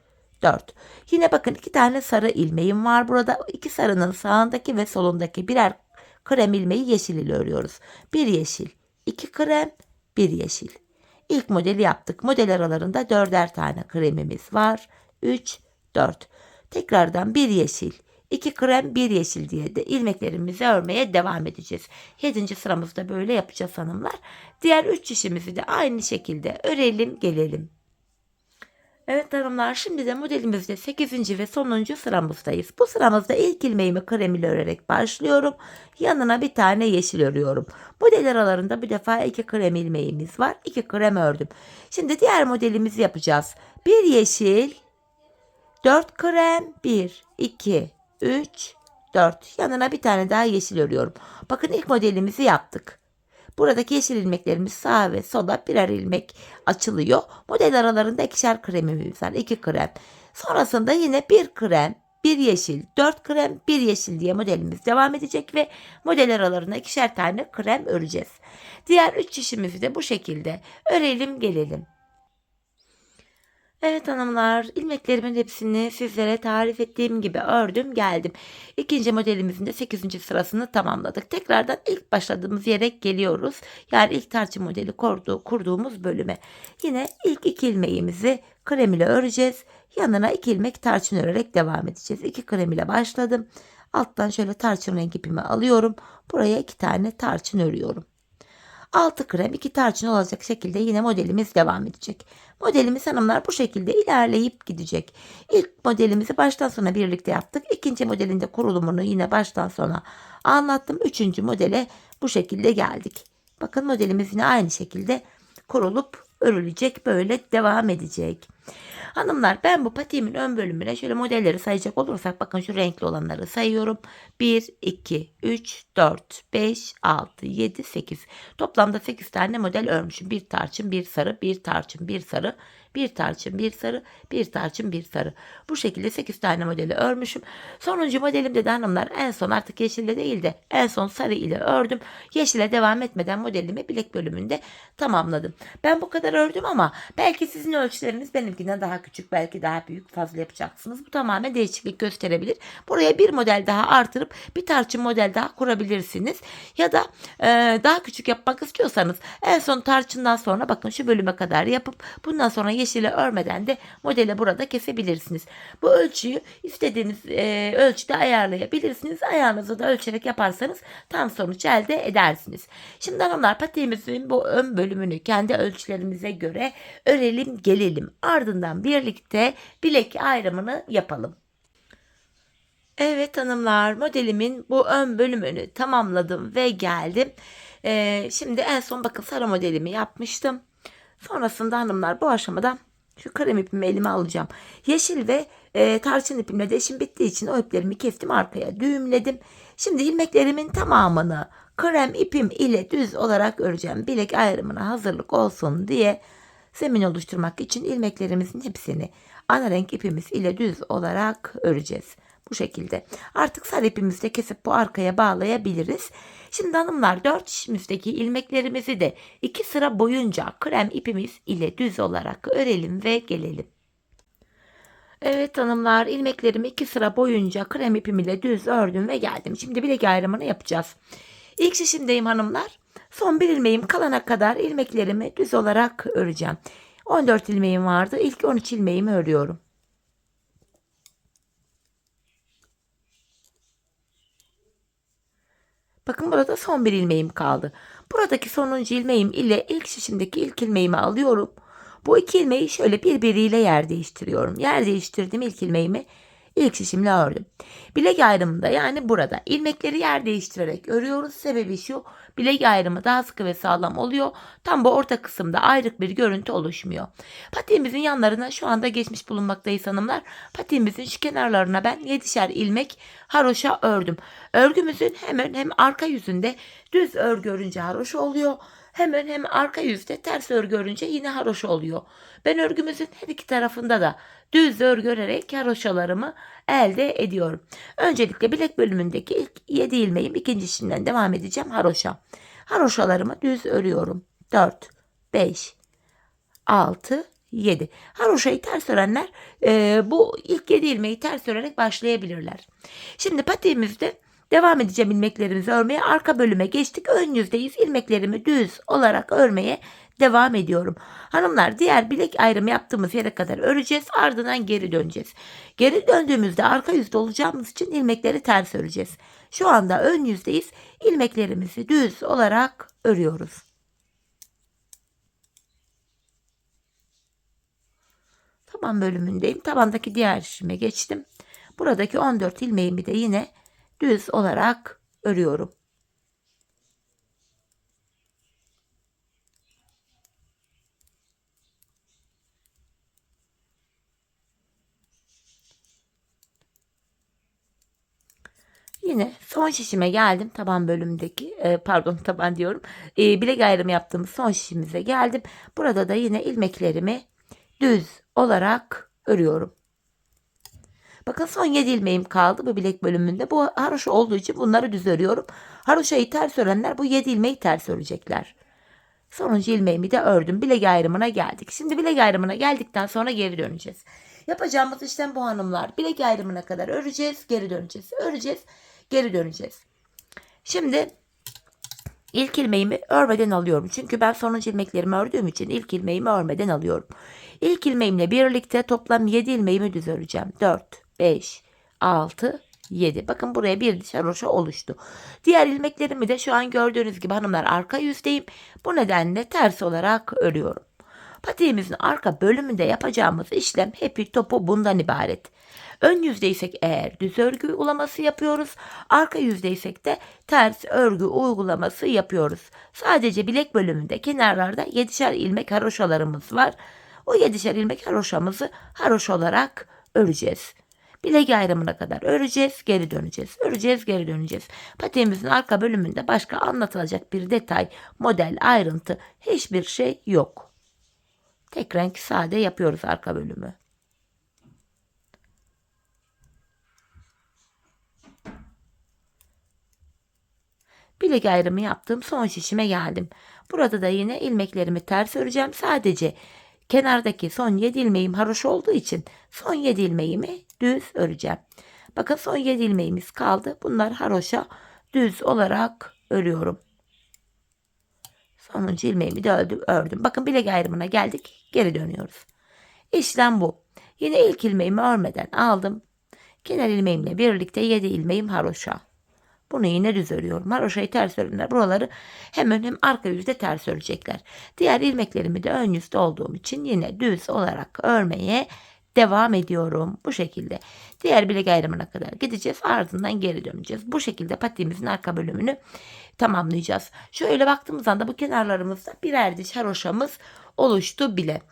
4. Yine bakın 2 tane sarı ilmeğim var burada. 2 sarının sağındaki ve solundaki birer krem ilmeği yeşil ile örüyoruz. 1 yeşil, 2 krem, 1 yeşil. İlk modeli yaptık. Model aralarında 4'er tane kremimiz var. 3, 4. Tekrardan 1 yeşil, 2 krem, 1 yeşil diye de ilmeklerimizi örmeye devam edeceğiz. 7. sıramızda böyle yapacağız hanımlar. Diğer 3 şişimizi de aynı şekilde örelim gelelim. Evet hanımlar, şimdi de modelimizde 8. ve sonuncu sıramızdayız. Bu sıramızda ilk ilmeğimi krem ile örerek başlıyorum. Yanına bir tane yeşil örüyorum. Model aralarında bir defa 2 krem ilmeğimiz var. 2 krem ördüm. Şimdi diğer modelimizi yapacağız. 1 yeşil, 4 krem, 1, 2, 3, 4. Yanına bir tane daha yeşil örüyorum. Bakın, ilk modelimizi yaptık. Buradaki yeşil ilmeklerimiz sağa ve sola birer ilmek açılıyor. Model aralarında 2'şer kremimiz var. 2 krem. Sonrasında yine 1 krem, 1 yeşil, 4 krem, 1 yeşil diye modelimiz devam edecek ve model aralarında 2'şer tane krem öreceğiz. Diğer 3 şişimizi de bu şekilde örelim gelelim. Evet hanımlar, ilmeklerimin hepsini sizlere tarif ettiğim gibi ördüm geldim. İkinci modelimizin de 8. sırasını tamamladık. Tekrardan ilk başladığımız yere geliyoruz. Yani ilk tarçın modeli kurduğumuz bölüme. Yine ilk 2 ilmeğimizi krem ile öreceğiz. Yanına 2 ilmek tarçın örerek devam edeceğiz. 2 krem ile başladım. Alttan şöyle tarçın renk ipimi alıyorum. Buraya 2 tane tarçın örüyorum. 6 krem 2 tarçın olacak şekilde yine modelimiz devam edecek. Modelimiz hanımlar bu şekilde ilerleyip gidecek. İlk modelimizi baştan sona birlikte yaptık. İkinci modelin de kurulumunu yine baştan sona anlattım. Üçüncü modele bu şekilde geldik. Bakın, modelimiz yine aynı şekilde kurulup örülecek, böyle devam edecek. Hanımlar, ben bu patiğimin ön bölümüne şöyle modelleri sayacak olursak bakın, şu renkli olanları sayıyorum. 1, 2, 3, 4, 5, 6, 7, 8. Toplamda 8 tane model örmüşüm. Bir tarçın, bir sarı, bir tarçın, bir sarı, bir tarçın, bir sarı, bir tarçın, bir sarı. Bu şekilde 8 tane modeli örmüşüm. Sonuncu modelimde de hanımlar en son artık yeşille değil de en son sarı ile ördüm. Yeşile devam etmeden modelimi bilek bölümünde tamamladım. Ben bu kadar ördüm ama belki sizin ölçüleriniz benimkinden daha küçük, belki daha büyük, fazla yapacaksınız. Bu tamamen değişiklik gösterebilir. Buraya bir model daha artırıp bir tarçın model daha kurabilirsiniz. Ya da daha küçük yapmak istiyorsanız en son tarçından sonra bakın şu bölüme kadar yapıp bundan sonra yeşile örmeden de modeli burada kesebilirsiniz. Bu ölçüyü istediğiniz ölçüde ayarlayabilirsiniz. Ayağınızı da ölçerek yaparsanız tam sonuç elde edersiniz. Şimdi hanımlar, patiğimizin bu ön bölümünü kendi ölçülerimize göre örelim gelelim. Ardından birlikte bilek ayrımını yapalım. Evet hanımlar, modelimin bu ön bölümünü tamamladım ve geldim. Şimdi en son bakın sarı modelimi yapmıştım. Sonrasında hanımlar bu aşamada Şu krem ipimi elime alacağım. Yeşil ve tarçın ipimle de işim bittiği için o iplerimi kestim, arkaya düğümledim. Şimdi ilmeklerimin tamamını krem ipim ile düz olarak öreceğim. Bilek ayrımına hazırlık olsun diye zemin oluşturmak için ilmeklerimizin hepsini ana renk ipimiz ile düz olarak öreceğiz. Bu şekilde. Artık sarı ipimizi de kesip bu arkaya bağlayabiliriz. Şimdi hanımlar 4 şişimizdeki ilmeklerimizi de 2 sıra boyunca krem ipimiz ile düz olarak örelim ve gelelim. Evet hanımlar, ilmeklerimi 2 sıra boyunca krem ipim ile düz ördüm ve geldim. Şimdi bilek ayrımını yapacağız. İlk şişimdeyim hanımlar. Son bir ilmeğim kalana kadar ilmeklerimi düz olarak öreceğim. 14 ilmeğim vardı. İlk 13 ilmeğimi örüyorum. Bakın burada son bir ilmeğim kaldı. Buradaki sonuncu ilmeğim ile ilk şişimdeki ilk ilmeğimi alıyorum. Bu iki ilmeği şöyle birbiriyle yer değiştiriyorum. Yer değiştirdiğim ilk ilmeğimi ilk şişimle ördüm. Bilek ayrımında, yani burada ilmekleri yer değiştirerek örüyoruz. Sebebi şu: bilek ayrımı daha sıkı ve sağlam oluyor. Tam bu orta kısımda ayrık bir görüntü oluşmuyor. Patiğimizin yanlarına şu anda geçmiş bulunmaktayız hanımlar. Patiğimizin şu kenarlarına ben 7'şer ilmek haroşa ördüm. Örgümüzün hem arka yüzünde düz örgü örünce haroşa oluyor. Hem arka yüzde ters örgü örünce yine haroşa oluyor. Ben örgümüzün her iki tarafında da düz örgü örerek haroşalarımı elde ediyorum. Öncelikle bilek bölümündeki ilk 7 ilmeğim, ikinci şişimden devam edeceğim haroşa. Haroşalarımı düz örüyorum. 4, 5, 6, 7. Haroşayı ters örenler bu ilk 7 ilmeği ters örerek başlayabilirler. Şimdi patiğimizde devam edeceğim ilmeklerimizi örmeye. Arka bölüme geçtik. Ön yüzdeyiz. İlmeklerimi düz olarak örmeye devam ediyorum. Hanımlar, diğer bilek ayrımı yaptığımız yere kadar öreceğiz. Ardından geri döneceğiz. Geri döndüğümüzde arka yüzde olacağımız için ilmekleri ters öreceğiz. Şu anda ön yüzdeyiz. İlmeklerimizi düz olarak örüyoruz. Taban bölümündeyim. Tabandaki diğer şişime geçtim. Buradaki 14 ilmeğimi de yine düz olarak örüyorum. Yine son şişime geldim. Taban bölümündeki taban diyorum. Bilek ayrımı yaptığımız son şişimize geldim. Burada da yine ilmeklerimi düz olarak örüyorum. Bakın son 7 ilmeğim kaldı bu bilek bölümünde. Bu haroşa olduğu için bunları düz örüyorum. Haroşayı ters örenler bu 7 ilmeği ters örecekler. Sonuncu ilmeğimi de ördüm. Bilek ayrımına geldik. Şimdi bilek ayrımına geldikten sonra geri döneceğiz. Yapacağımız işlem bu hanımlar. Bilek ayrımına kadar öreceğiz, geri döneceğiz. Öreceğiz, geri döneceğiz. Şimdi ilk ilmeğimi örmeden alıyorum. Çünkü ben sonuncu ilmeklerimi ördüğüm için ilk ilmeğimi örmeden alıyorum. İlk ilmeğimle birlikte toplam 7 ilmeğimi düz öreceğim. 4, 5, 6, 7. Bakın buraya bir diş haroşa oluştu. Diğer ilmeklerimi de şu an gördüğünüz gibi hanımlar arka yüzdeyim. Bu nedenle ters olarak örüyorum. Patiğimizin arka bölümünde yapacağımız işlem hepi topu bundan ibaret. Ön yüzdeysek eğer düz örgü uygulaması yapıyoruz. Arka yüzdeysek de ters örgü uygulaması yapıyoruz. Sadece bilek bölümünde kenarlarda 7'şer ilmek haroşalarımız var. O 7'şer ilmek haroşamızı haroşa olarak öreceğiz. Bilek ayrımına kadar öreceğiz, geri döneceğiz. Öreceğiz, geri döneceğiz. Patiğimizin arka bölümünde başka anlatılacak bir detay, model, ayrıntı hiçbir şey yok. Tek renk sade yapıyoruz arka bölümü. Bilek ayrımı yaptığım son şişime geldim. Burada da yine ilmeklerimi ters öreceğim. Sadece kenardaki son 7 ilmeğim haroşa olduğu için son 7 ilmeğimi düz öreceğim. Bakın son 7 ilmeğimiz kaldı. Bunlar haroşa düz olarak örüyorum. Sonuncu ilmeğimi de ördüm. Bakın bilek ayrımına geldik. Geri dönüyoruz. İşlem bu. Yine ilk ilmeğimi örmeden aldım. Kenar ilmeğimle birlikte 7 ilmeğim haroşa. Bunu yine düz örüyorum. Haroşayı ters örenler buraları hem ön hem arka yüzde ters örecekler. Diğer ilmeklerimi de ön yüzde olduğum için yine düz olarak örmeye devam ediyorum. Bu şekilde. Diğer bilek ayrımına kadar gideceğiz. Ardından geri döneceğiz. Bu şekilde patiğimizin arka bölümünü tamamlayacağız. Şöyle baktığımız anda bu kenarlarımızda birer diş haroşamız oluştu bile.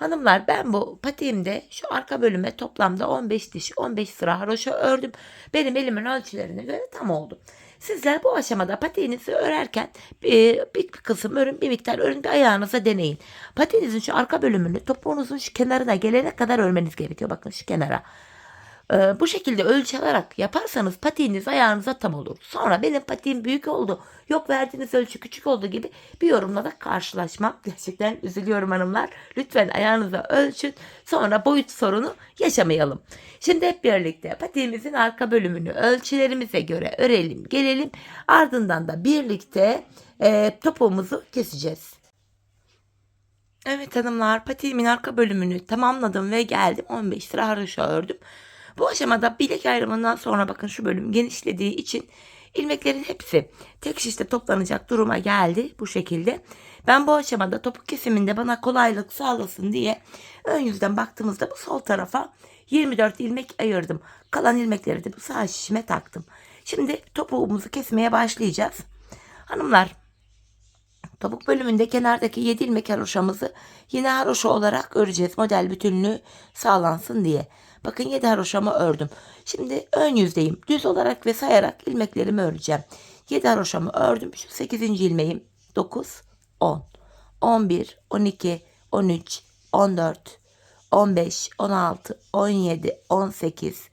Hanımlar, ben bu patiğimde şu arka bölüme toplamda 15 diş 15 sıra haroşa ördüm. Benim elimin ölçülerine göre tam oldu. Sizler bu aşamada patiğinizi örerken bir kısım örün, bir miktar örün, bir ayağınıza deneyin. Patiğinizin şu arka bölümünü topuğunuzun şu kenarına gelene kadar örmeniz gerekiyor. Bakın şu kenara. Bu şekilde ölçü alarak yaparsanız patiğiniz ayağınıza tam olur. Sonra benim patiğim büyük oldu, yok verdiğiniz ölçü küçük oldu gibi bir yorumla da karşılaşmam. Gerçekten üzülüyorum hanımlar. Lütfen ayağınıza ölçün. Sonra boyut sorunu yaşamayalım. Şimdi hep birlikte patiğimizin arka bölümünü ölçülerimize göre örelim, gelelim. Ardından da birlikte topuğumuzu keseceğiz. Evet hanımlar, patiğimin arka bölümünü tamamladım ve geldim. 15 sıra haroşa ördüm. Bu aşamada bilek ayrımından sonra bakın şu bölüm genişlediği için ilmeklerin hepsi tek şişte toplanacak duruma geldi bu şekilde. Ben bu aşamada topuk kesiminde bana kolaylık sağlasın diye ön yüzden baktığımızda bu sol tarafa 24 ilmek ayırdım. Kalan ilmekleri de bu sağ şişime taktım. Şimdi topuğumuzu kesmeye başlayacağız. Hanımlar, topuk bölümünde kenardaki 7 ilmek haroşamızı yine haroşa olarak öreceğiz. Model bütünlüğü sağlansın diye. Bakın 7 haroşamı ördüm. Şimdi ön yüzdeyim. Düz olarak ve sayarak ilmeklerimi öreceğim. 7 haroşamı ördüm. Şu 8. ilmeğim 9, 10, 11, 12, 13, 14, 15, 16, 17, 18,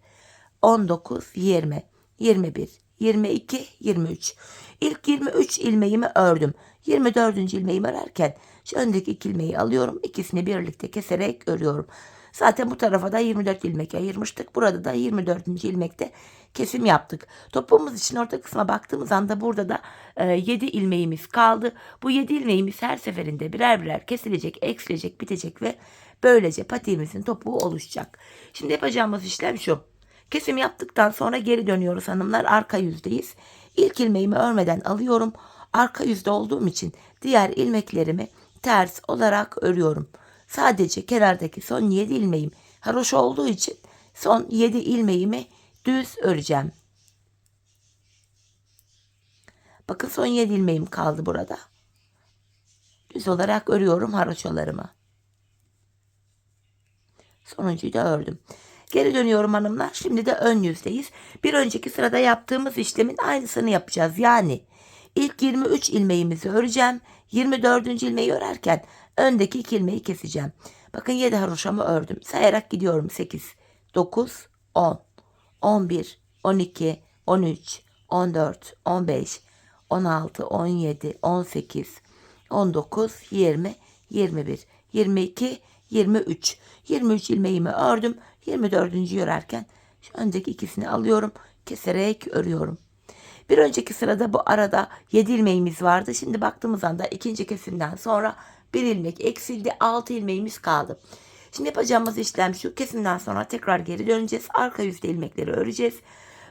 19, 20, 21, 22, 23. İlk 23 ilmeğimi ördüm. 24. ilmeğimi örerken şu öndeki 2 ilmeği alıyorum. İkisini birlikte keserek örüyorum. Zaten bu tarafa da 24 ilmek ayırmıştık. Burada da 24. ilmekte kesim yaptık. Topuğumuz için orta kısma baktığımız anda burada da 7 ilmeğimiz kaldı. Bu 7 ilmeğimiz her seferinde birer birer kesilecek, eksilecek, bitecek ve böylece patiğimizin topuğu oluşacak. Şimdi yapacağımız işlem şu. Kesim yaptıktan sonra geri dönüyoruz hanımlar. Arka yüzdeyiz. İlk ilmeğimi örmeden alıyorum. Arka yüzde olduğum için diğer ilmeklerimi ters olarak örüyorum. Sadece kenardaki son 7 ilmeğim haroşa olduğu için son 7 ilmeğimi düz öreceğim. Bakın son 7 ilmeğim kaldı burada. Düz olarak örüyorum haroşalarımı. Sonuncuyu da ördüm. Geri dönüyorum hanımlar. Şimdi de ön yüzdeyiz. Bir önceki sırada yaptığımız işlemin aynısını yapacağız. Yani ilk 23 ilmeğimizi öreceğim. 24. ilmeği örerken öndeki 2 ilmeği keseceğim. Bakın 7 haroşamı ördüm. Sayarak gidiyorum. 8, 9, 10, 11, 12, 13, 14, 15, 16, 17, 18, 19, 20, 21, 22, 23. 23 ilmeğimi ördüm. 24. örerken şu öndeki ikisini alıyorum. Keserek örüyorum. Bir önceki sırada bu arada 7 ilmeğimiz vardı. Şimdi baktığımız anda ikinci kesimden sonra bir ilmek eksildi. 6 ilmeğimiz kaldı. Şimdi yapacağımız işlem şu. Kesimden sonra tekrar geri döneceğiz. Arka yüzde ilmekleri öreceğiz.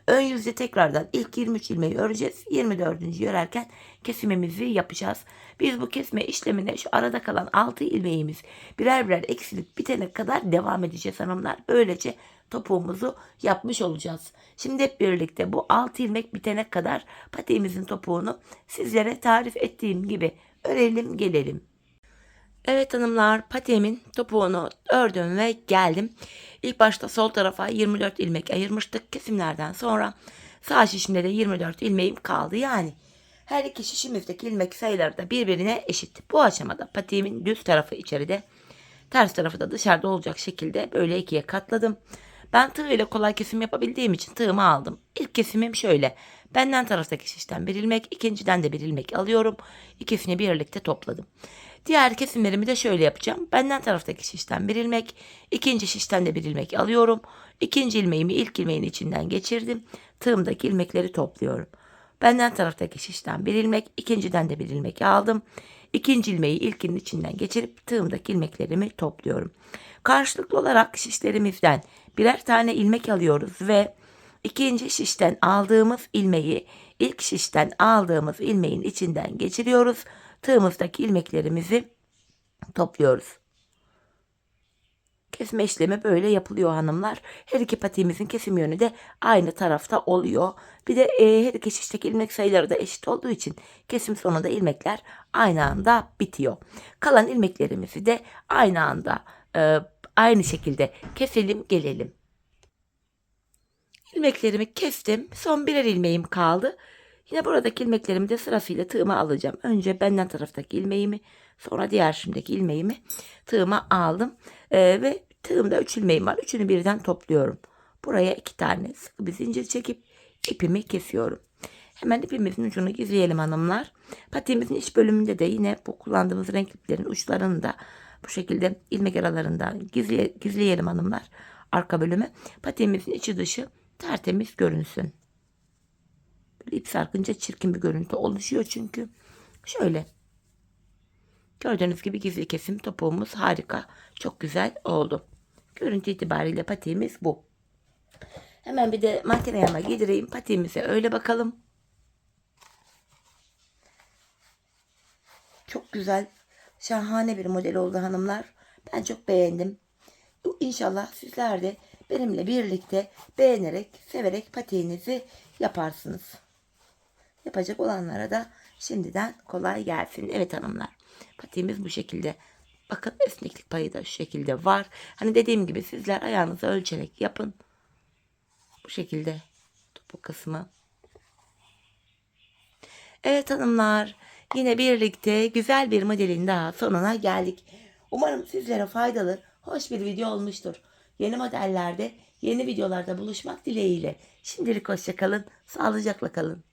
Ön yüzde tekrardan ilk 23 ilmeği öreceğiz. 24. örerken kesimimizi yapacağız. Biz bu kesme işlemine şu arada kalan 6 ilmeğimiz birer birer eksilip bitene kadar devam edeceğiz hanımlar. Böylece topuğumuzu yapmış olacağız. Şimdi hep birlikte bu 6 ilmek bitene kadar patiğimizin topuğunu sizlere tarif ettiğim gibi örelim gelelim. Evet hanımlar, patiğimin topuğunu ördüm ve geldim. İlk başta sol tarafa 24 ilmek ayırmıştık. Kesimlerden sonra sağ şişimde de 24 ilmeğim kaldı. Yani her iki şişimizdeki ilmek sayıları da birbirine eşit. Bu aşamada patiğimin düz tarafı içeride, ters tarafı da dışarıda olacak şekilde böyle ikiye katladım. Ben tığ ile kolay kesim yapabildiğim için tığımı aldım. İlk kesimim şöyle. Benden taraftaki şişten bir ilmek, ikinciden de bir ilmek alıyorum. İkisini birlikte topladım. Diğer kesimlerimi de şöyle yapacağım. Benden taraftaki şişten bir ilmek, ikinci şişten de bir ilmek alıyorum. İkinci ilmeğimi ilk ilmeğin içinden geçirdim. Tığımdaki ilmekleri topluyorum. Benden taraftaki şişten bir ilmek, ikinciden de bir ilmek aldım. İkinci ilmeği ilkinin içinden geçirip tığımdaki ilmeklerimi topluyorum. Karşılıklı olarak şişlerimizden birer tane ilmek alıyoruz ve ikinci şişten aldığımız ilmeği ilk şişten aldığımız ilmeğin içinden geçiriyoruz. Tığımızdaki ilmeklerimizi topluyoruz. Kesme işlemi böyle yapılıyor hanımlar. Her iki patiğimizin kesim yönü de aynı tarafta oluyor. Bir de her iki şişteki ilmek sayıları da eşit olduğu için kesim sonunda ilmekler aynı anda bitiyor. Kalan ilmeklerimizi de aynı anda aynı şekilde keselim gelelim. İlmeklerimi kestim. Son birer ilmeğim kaldı. Yine buradaki ilmeklerimi de sırasıyla tığıma alacağım. Önce benden taraftaki ilmeğimi, sonra diğer şimdiki ilmeğimi tığıma aldım. Ve tığımda 3 ilmeğim var. Üçünü birden topluyorum. Buraya 2 tane sıkı bir zincir çekip ipimi kesiyorum. Hemen ipimizin ucunu gizleyelim hanımlar. Patiğimizin iç bölümünde de yine bu kullandığımız renk iplerin uçlarını da bu şekilde ilmek aralarından gizleyelim hanımlar. Arka bölümü. Patiğimizin içi dışı tertemiz görünsün. Böyle ip sarkınca çirkin bir görüntü oluşuyor çünkü. Şöyle. Gördüğünüz gibi gizli kesim topuğumuz harika. Çok güzel oldu. Görüntü itibariyle patiğimiz bu. Hemen bir de makineye yanına giydireyim. Patiğimize öyle bakalım. Çok güzel. Şahane bir model oldu hanımlar. Ben çok beğendim. İnşallah sizler de benimle birlikte beğenerek, severek patiğinizi yaparsınız. Yapacak olanlara da şimdiden kolay gelsin. Evet hanımlar. Patiğimiz bu şekilde. Bakın esneklik payı da şu şekilde var. Hani dediğim gibi sizler ayağınızı ölçerek yapın. Bu şekilde topuk kısmı. Evet hanımlar. Yine birlikte güzel bir modelin daha sonuna geldik. Umarım sizlere faydalı, hoş bir video olmuştur. Yeni modellerde, yeni videolarda buluşmak dileğiyle. Şimdilik hoşça kalın, sağlıcakla kalın.